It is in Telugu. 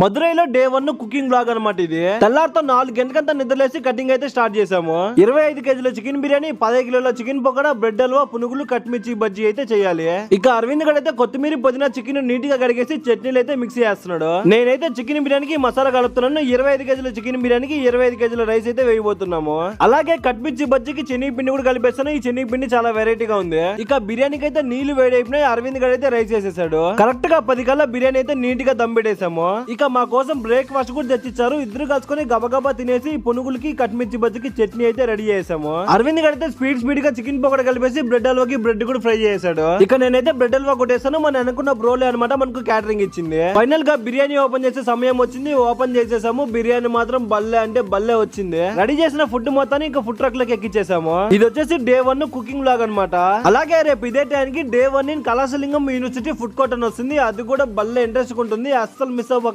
మదురైలో డే 1 కుకింగ్ బ్లాగ్ అనమాట. ఇది తెల్లారితో 4 గంటలంతా నిద్రలేసి కటింగ్ అయితే స్టార్ట్ చేసాము. 25 కేజీల చికెన్ బిర్యానీ, 10 కిలోల చికెన్ పకోడా, బ్రెడ్ హల్వా, పునుగులు, కట్మిర్చి బజ్జీ అయితే చేయాలి. ఇక అరవింద్ గడైతే కొత్తిమీర, పుదీనా, చికెన్ నీట్ గా కడిగేసి చట్నీలు అయితే మిక్స్ చేస్తున్నాడు. నేనైతే చికెన్ బిర్యానీకి మసాలా కలుపుతున్నాను. 25 కేజీల చికెన్ బిర్యానీకి 25 కేజీల రైస్ అయితే వేయబోతున్నాము. అలాగే కట్మిర్చి బజ్జీకి చెనిగి పిండి కూడా కలిపేస్తాను. ఈ చెనిగి పిండి చాలా వెరైటీగా ఉంది. ఇక బిర్యానీకి అయితే నీళ్లు వేడైపోయినాయి. అరవింద్ గడైతే రైస్ వేసేసాడు. కరెక్ట్ గా 10 కల్లా బిర్యానీ అయితే నీట్ గా దమ్ పెట్టేసాము. ఇక మా కోసం బ్రేక్ఫాస్ట్ కూడా తెచ్చిచ్చారు. ఇద్దరు కలుసుకొని గబగబా తినేసి పునుగులకి, కట్మిర్చి బజ్జీకి చట్నీ అయితే రెడీ చేసాము. అరవింద్ గడైతే స్పీడ్ గా చికెన్ పకోడా కలిపేసి బ్రెడ్ హల్వాకి బ్రెడ్ కూడా ఫ్రై చేశాడు. ఇక నేనైతే బ్రెడ్ హల్వా కొట్టేసాను. మన అనుకున్న బ్రోలే అనమాట మనకు క్యాటరింగ్ ఇచ్చింది. ఫైనల్ గా బిర్యానీ ఓపెన్ చేసే సమయం వచ్చింది. ఓపెన్ చేసేసాము. బిర్యానీ మాత్రం బల్లే అంటే బల్లే వచ్చింది. రెడీ చేసిన ఫుడ్ మొత్తాన్ని ఇంకా ఫుడ్ ట్రక్ లోకి ఎక్కించేసాము. ఇది వచ్చేసి డే 1 కుకింగ్ బ్లాగ్ అనమాట. అలాగే రేపు ఇదే టైంకి day 1 in Kalasalingam university food court అని వస్తుంది. అది కూడా బల్లే ఇంట్రెస్ట్ ఉంటుంది. అస్సలు మిస్ అవ్వకండి.